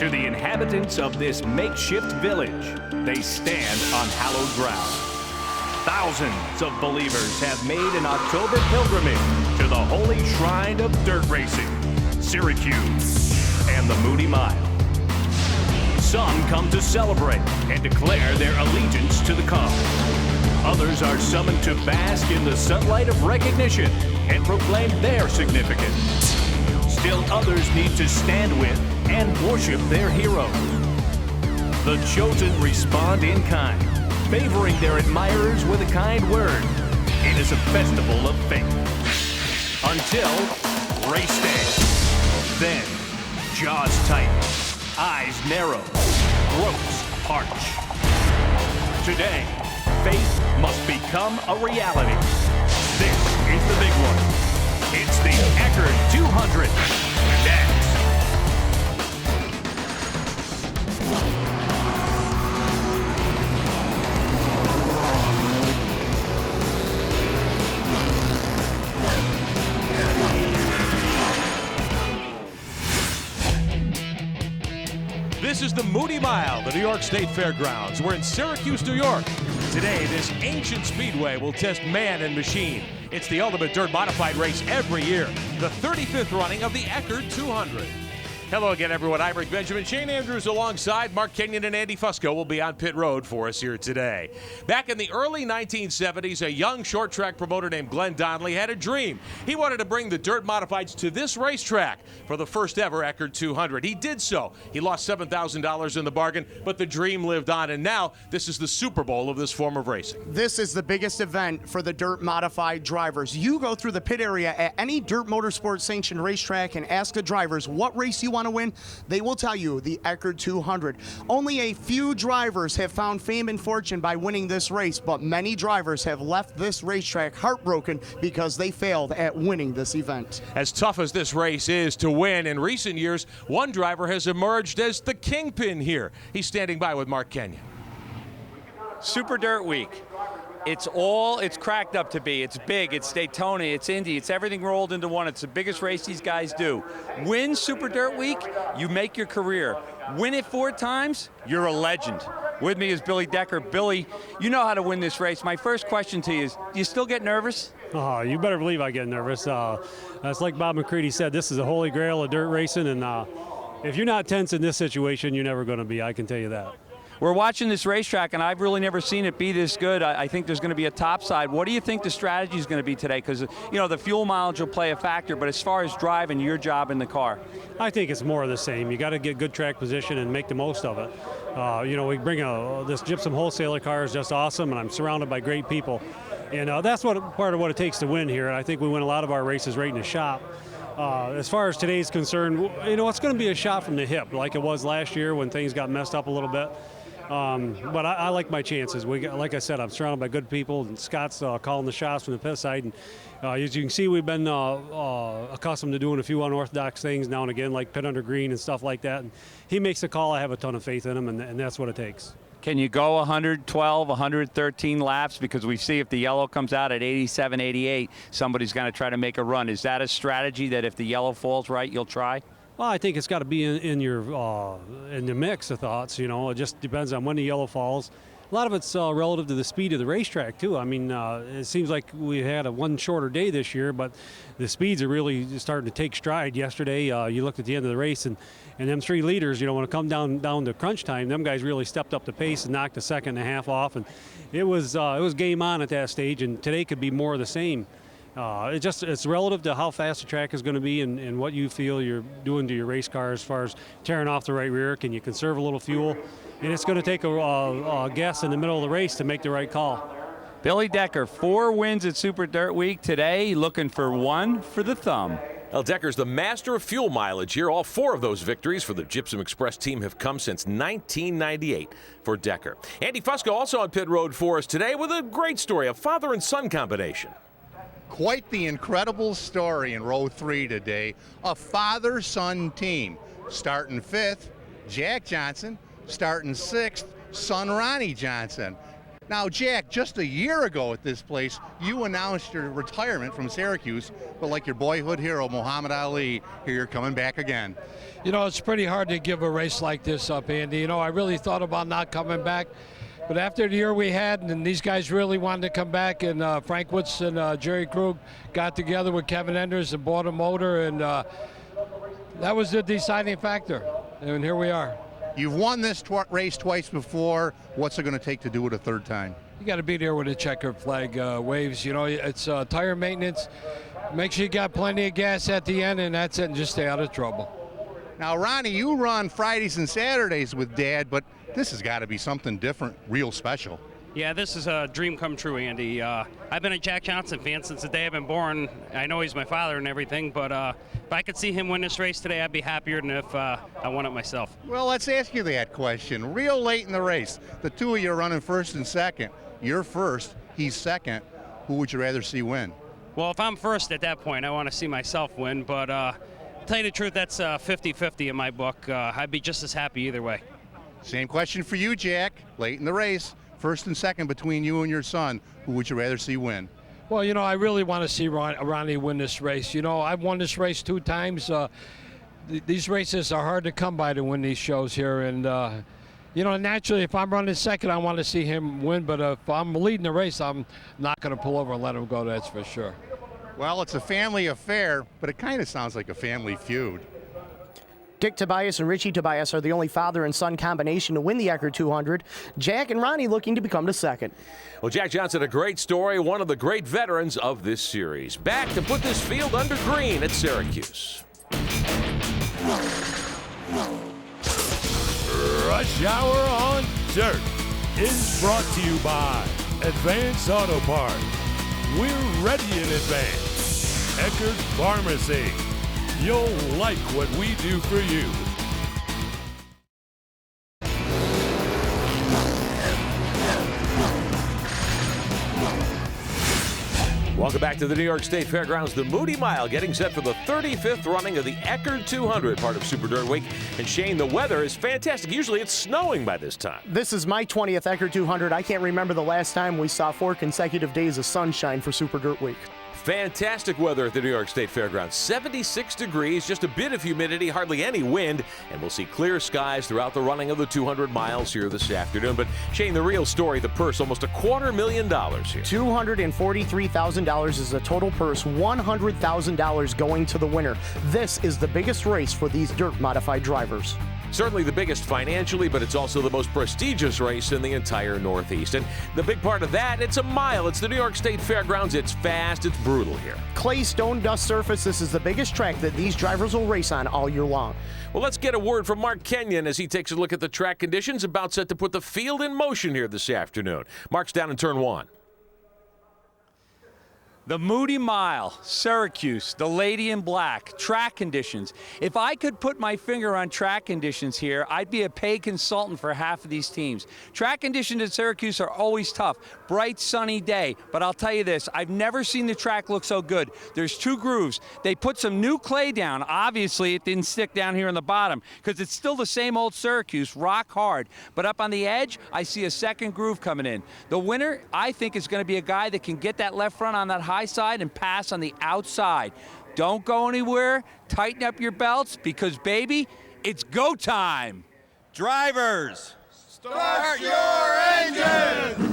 To the inhabitants of this makeshift village, they stand on hallowed ground. Thousands of believers have made an October pilgrimage to the holy shrine of dirt racing, Syracuse, and the Moody Mile. Some come to celebrate and declare their allegiance to the cause. Others are summoned to bask in the sunlight of recognition and proclaim their significance. Still others need to stand with and worship their hero. The chosen respond in kind, favoring their admirers with a kind word. It is a festival of faith. Until race day. Then, jaws tight, eyes narrow, throats parch. Today, faith must become a reality. This is the big one. It's the Eckerd 200. Next. This is the Moody Mile, the New York State Fairgrounds. We're in Syracuse, New York. Today, this ancient speedway will test man and machine. It's the ultimate dirt modified race every year, the 35th running of the Eckerd 200. Hello again, everyone. I'm Rick Benjamin. Shane Andrews alongside Mark Kenyon and Andy Fusco will be on pit road for us here today. Back in the early 1970s, a young short track promoter named Glenn Donnelly had a dream. He wanted to bring the dirt modifieds to this racetrack for the first ever Eckerd 200. He did so. He lost $7,000 in the bargain, but the dream lived on, and now this is the Super Bowl of this form of racing. This is the biggest event for the dirt modified drivers. You go through the pit area at any dirt motorsports sanctioned racetrack and ask the drivers what race you want to win. They will tell you the Eckerd 200. Only a few drivers have found fame and fortune by winning this race, but many drivers have left this racetrack heartbroken because they failed at winning this event. As tough as this race is to win, in recent years, one driver has emerged as the kingpin here. He's standing by with Mark Kenyon. Super Dirt Week. It's all it's cracked up to be. It's big, it's Daytona, it's Indy, it's everything rolled into one. It's the biggest race these guys do. Win Super Dirt Week, you make your career. Win it 4 times, you're a legend. With me is Billy Decker. Billy, you know how to win this race. My first question to you is, do you still get nervous? Oh, you better believe I get nervous. It's like Bob McCready said, this is the holy grail of dirt racing, and if you're not tense in this situation, you're never going to be, I can tell you that. We're watching this racetrack, and I've really never seen it be this good. I think there's going to be a top side. What do you think the strategy is going to be today? Because, you know, the fuel mileage will play a factor, but as far as driving, your job in the car. I think it's more of the same. You got to get good track position and make the most of it. You know, we bring this gypsum wholesaler car is just awesome, and I'm surrounded by great people. And that's part of what it takes to win here. And I think we win a lot of our races right in the shop. As far as today's concerned, you know, it's going to be a shot from the hip like it was last year when things got messed up a little bit. But I like my chances. Like I said, I'm surrounded by good people, and Scott's calling the shots from the pit side. And as you can see, we've been accustomed to doing a few unorthodox things now and again, like pit under green and stuff like that. And he makes the call. I have a ton of faith in him, and that's what it takes. Can you go 112, 113 laps? Because we see if the yellow comes out at 87, 88, somebody's going to try to make a run. Is that a strategy that if the yellow falls right, you'll try? Well, I think it's got to be in the mix of thoughts. You know, it just depends on when the yellow falls. A lot of it's relative to the speed of the racetrack too. I mean, it seems like we had one shorter day this year, but the speeds are really starting to take stride. Yesterday, you looked at the end of the race, and them 3 leaders, you know, when it come down to crunch time, them guys really stepped up the pace and knocked a second and a half off, and it was game on at that stage. And today could be more of the same. It's relative to how fast the track is going to be and what you feel you're doing to your race car as far as tearing off the right rear. Can you conserve a little fuel? And it's going to take a guess in the middle of the race to make the right call. Billy Decker, 4 wins at Super Dirt Week today, looking for 1 for the thumb. Well, Decker's the master of fuel mileage here. All 4 of those victories for the Gypsum Express team have come since 1998 for Decker. Andy Fusco also on pit road for us today with a great story, a father and son combination. Quite the incredible story in row 3 today. A father-son team. Starting 5th, Jack Johnson. Starting 6th, son Ronnie Johnson. Now, Jack, just a year ago at this place, you announced your retirement from Syracuse, but like your boyhood hero, Muhammad Ali, here you're coming back again. You know, it's pretty hard to give a race like this up, Andy. You know, I really thought about not coming back, but after the year we had, and these guys really wanted to come back, and Frank Woods and Jerry Krug got together with Kevin Enders and bought a motor, and that was the deciding factor, and here we are. You've won this race twice before. What's it going to take to do it a third time? You got to be there when the checkered flag waves. You know, it's tire maintenance. Make sure you got plenty of gas at the end, and that's it, and just stay out of trouble. Now, Ronnie, you run Fridays and Saturdays with Dad, but this has got to be something different, real special. Yeah, this is a dream come true, Andy. I've been a Jack Johnson fan since the day I've been born. I know he's my father and everything, but if I could see him win this race today, I'd be happier than if I won it myself. Well, let's ask you that question. Real late in the race, the two of you are running first and second. You're first, he's second. Who would you rather see win? Well, if I'm first at that point, I want to see myself win, but to tell you the truth, that's 50-50 in my book. I'd be just as happy either way. Same question for you, Jack. Late in the race, first and second between you and your son, who would you rather see win? Well, you know, I really want to see Ronnie win this race. You know, I've won this race 2 times. These races are hard to come by to win these shows here. And, you know, naturally, if I'm running second, I want to see him win. But if I'm leading the race, I'm not going to pull over and let him go, that's for sure. Well, it's a family affair, but it kind of sounds like a family feud. Dick Tobias and Richie Tobias are the only father and son combination to win the Eckerd 200. Jack and Ronnie looking to become the second. Well, Jack Johnson, a great story, one of the great veterans of this series. Back to put this field under green at Syracuse. Rush Hour on Dirt is brought to you by Advance Auto Parts. We're ready in advance. Eckerd Pharmacy. You'll like what we do for you. Welcome back to the New York State Fairgrounds. The Moody Mile getting set for the 35th running of the Eckerd 200, part of Super Dirt Week. And Shane, the weather is fantastic. Usually it's snowing by this time. This is my 20th Eckerd 200. I can't remember the last time we saw 4 consecutive days of sunshine for Super Dirt Week. Fantastic weather at the New York State Fairgrounds. 76 degrees, just a bit of humidity, hardly any wind, and we'll see clear skies throughout the running of the 200 miles here this afternoon. But Shane, the real story, the purse, almost $250,000 here. $243,000 is the total purse, $100,000 going to the winner. This is the biggest race for these dirt modified drivers. Certainly the biggest financially, but it's also the most prestigious race in the entire Northeast. And the big part of that, it's a mile. It's the New York State Fairgrounds. It's fast. It's brutal here. Clay, stone, dust surface. This is the biggest track that these drivers will race on all year long. Well, let's get a word from Mark Kenyon as he takes a look at the track conditions, about set to put the field in motion here this afternoon. Mark's down in turn 1. The Moody Mile, Syracuse, the Lady in Black, track conditions. If I could put my finger on track conditions here, I'd be a paid consultant for half of these teams. Track conditions at Syracuse are always tough. Bright, sunny day. But I'll tell you this, I've never seen the track look so good. There's 2 grooves. They put some new clay down. Obviously, it didn't stick down here in the bottom because it's still the same old Syracuse, rock hard. But up on the edge, I see a second groove coming in. The winner, I think, is going to be a guy that can get that left front on that high side and pass on the outside. Don't go anywhere. Tighten up your belts because, baby, it's go time. Drivers, start your engine!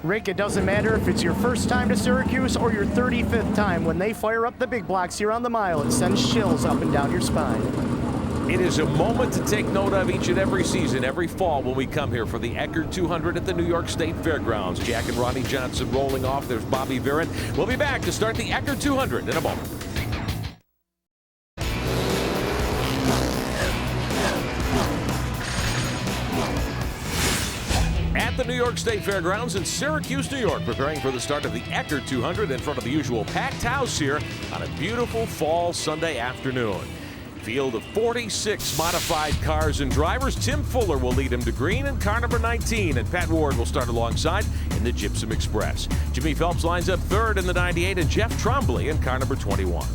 Rick, it doesn't matter if it's your first time to Syracuse or your 35th time. When they fire up the big blocks here on the mile, it sends chills up and down your spine. It is a moment to take note of each and every season, every fall when we come here for the Eckerd 200 at the New York State Fairgrounds. Jack and Ronnie Johnson rolling off. There's Bobby Viren. We'll be back to start the Eckerd 200 in a moment. At the New York State Fairgrounds in Syracuse, New York, preparing for the start of the Eckerd 200 in front of the usual packed house here on a beautiful fall Sunday afternoon. Field of 46 modified cars and drivers. Tim Fuller will lead him to green in car number 19, and Pat Ward will start alongside in the Gypsum Express. Jimmy Phelps lines up third in the 98, and Jeff Trombley in car number 21.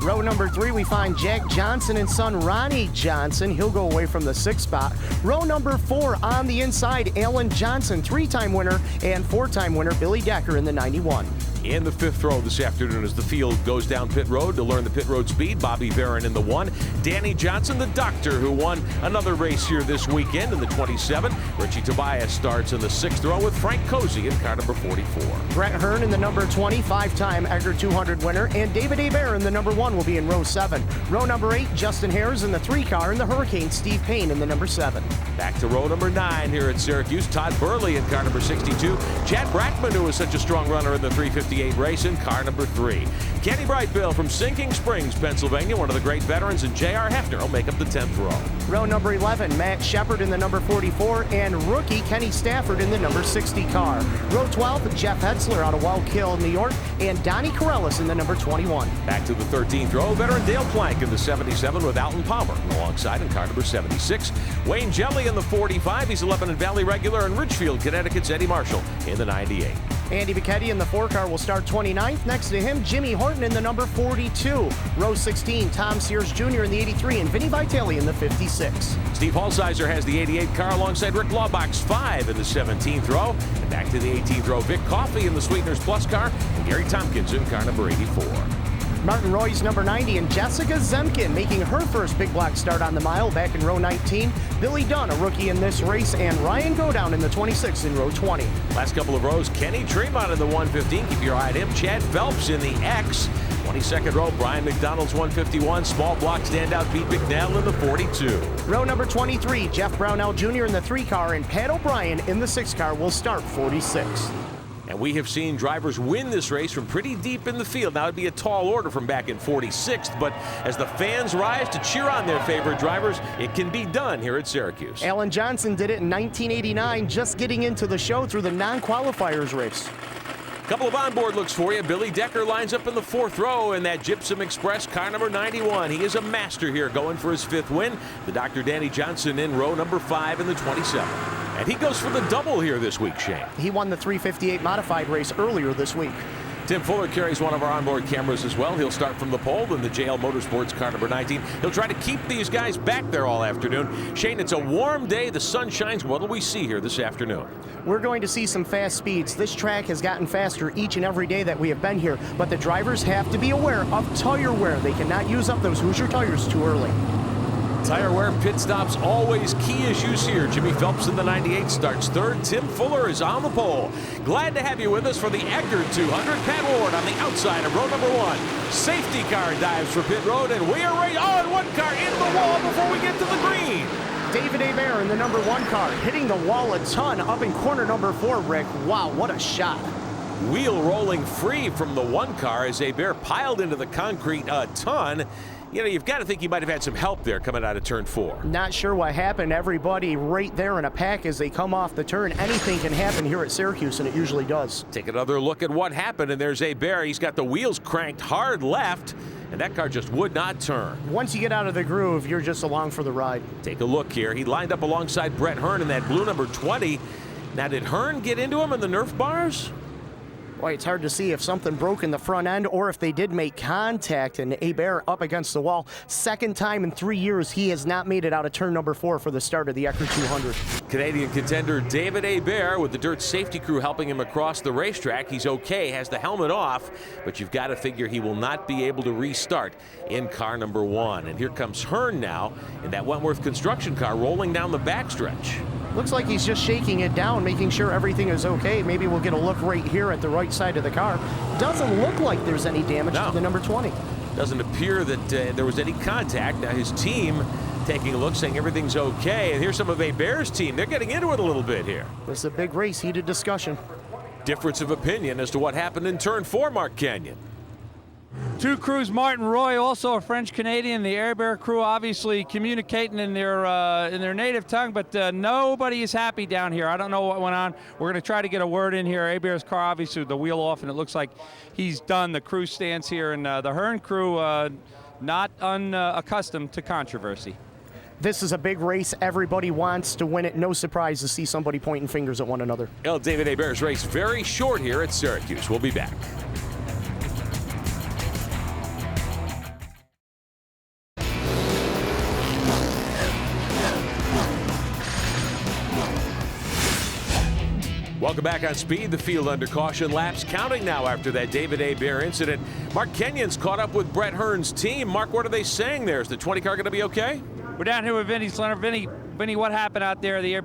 Row number 3, we find Jack Johnson and son Ronnie Johnson. He'll go away from the 6th spot. Row number 4, on the inside, Alan Johnson, 3-time winner, and 4-time winner Billy Decker in the 91. In the 5th row this afternoon as the field goes down pit road to learn the pit road speed, Bobby Barron in the 1. Danny Johnson, the doctor, who won another race here this weekend in the 27. Richie Tobias starts in the 6th row with Frank Cozy in car number 44. Brett Hearn in the number 20, 5-time Eckerd 200 winner, and David Hebert in the number 1 will be in row 7. Row number 8, Justin Hares in the 3 car, and the Hurricane Steve Payne in the number 7. Back to row number 9 here at Syracuse. Todd Burley in car number 62. Chad Brackman, who was such a strong runner in the 358 race, in car number 3. Kenny Brightbill from Sinking Springs, Pennsylvania, one of the great veterans, and J.R. Hefner will make up the 10th row. Row number 11, Matt Shepard in the number 44, and rookie Kenny Stafford in the number 60 car. Row 12, Jeff Hetzler out of Wildkill, New York, and Donnie Corellis in the number 21. Back to the 13th row, veteran Dale Plank in the 77 with Alton Palmer alongside in car number 76. Wayne Jelly in the 45. He's a Lebanon Valley regular, and Ridgefield, Connecticut's Eddie Marshall in the 98. Andy Bicchetti in the 4 car will start 29th. Next to him, Jimmy Horton in the number 42. Row 16, Tom Sears Jr. in the 83, and Vinny Vitale in the 56. Steve Halsizer has the 88 car alongside Rick Lawbox 5 in the 17th row. And back to the 18th row, Vic Coffey in the Sweeteners Plus car, and Gary Tompkins in car number 84. Martin Roy's number 90, and Jessica Zemkin making her first big block start on the mile back in row 19. Billy Dunn, a rookie in this race, and Ryan Godown in the 26 in row 20. Last couple of rows, Kenny Tremont in the 115. Keep your eye on him. Chad Phelps in the X. 22nd row, Brian McDonald's 151. Small block standout Pete McNell in the 42. Row number 23, Jeff Brownell Jr. in the 3 car, and Pat O'Brien in the 6 car will start 46. And we have seen drivers win this race from pretty deep in the field. Now, it'd be a tall order from back in 46th, but as the fans rise to cheer on their favorite drivers, it can be done here at Syracuse. Alan Johnson did it in 1989, just getting into the show through the non-qualifiers race. Couple of onboard looks for you. Billy Decker lines up in the 4th row in that Gypsum Express car number 91. He is a master here, going for his 5th win. The Dr. Danny Johnson in row number 5 in the 27. And he goes for the double here this week, Shane. He won the 358 modified race earlier this week. Tim Fuller carries one of our onboard cameras as well. He'll start from the pole in the JL Motorsports car number 19. He'll try to keep these guys back there all afternoon. Shane, it's a warm day. The sun shines. What will we see here this afternoon? We're going to see some fast speeds. This track has gotten faster each and every day that we have been here, but the drivers have to be aware of tire wear. They cannot use up those Hoosier tires too early. Tire wear, pit stops, always key issues here. Jimmy Phelps in the 98 starts 3rd. Tim Fuller is on the pole. Glad to have you with us for the Eckerd 200. Pat Ward on the outside of row number 1. Safety car dives for pit road, and we are right on. 1 car in the wall before we get to the green. David Hebert in the number 1 car, hitting the wall a ton up in corner number 4, Rick. Wow, what a shot. Wheel rolling free from the 1 car as Hebert piled into the concrete a ton. You know, you've got to think he might have had some help there coming out of turn 4. Not sure what happened. Everybody right there in a pack as they come off the turn. Anything can happen here at Syracuse, and it usually does. Take another look at what happened, and there's Hebert. He's got the wheels cranked hard left, and that car just would not turn. Once you get out of the groove, you're just along for the ride. Take a look here. He lined up alongside Brett Hearn in that blue number 20. Now, did Hearn get into him in the Nerf bars? Boy, it's hard to see if something broke in the front end or if they did make contact, and Hebert up against the wall. 2nd time in 3 years he has not made it out of turn number 4 for the start of the Eckerd 200. Canadian contender David Hebert with the dirt safety crew helping him across the racetrack. He's okay, has the helmet off, but you've got to figure he will not be able to restart in car number 1. And here comes Hearn now in that Wentworth construction car rolling down the backstretch. Looks like he's just shaking it down, making sure everything is okay. Maybe we'll get a look right here at the right side of the car. Doesn't look like there's any damage to the number 20. Doesn't appear that there was any contact. Now his team taking a look, saying everything's okay. And here's some of Hebert's team. They're getting into it a little bit here. This is a big race, heated discussion. Difference of opinion as to what happened in turn 4, Mark Canyon. 2 crews, Martin Roy, also a French-Canadian. The Hebert crew obviously communicating in their native tongue, but nobody is happy down here. I don't know what went on. We're going to try to get a word in here. Hebert's car, obviously, the wheel off, and it looks like he's done. The crew stands here, and the Hearn crew not unaccustomed to controversy. This is a big race. Everybody wants to win it. No surprise to see somebody pointing fingers at one another. David Hebert's race very short here at Syracuse. We'll be back. Welcome back on Speed. The field under caution. Laps counting now after that David Hebert incident. Mark Kenyon's caught up with Brett Hearn's team. Mark, what are they saying there? Is the 20 car going to be okay? We're down here with Vinny Slender. Vinny, what happened out there? The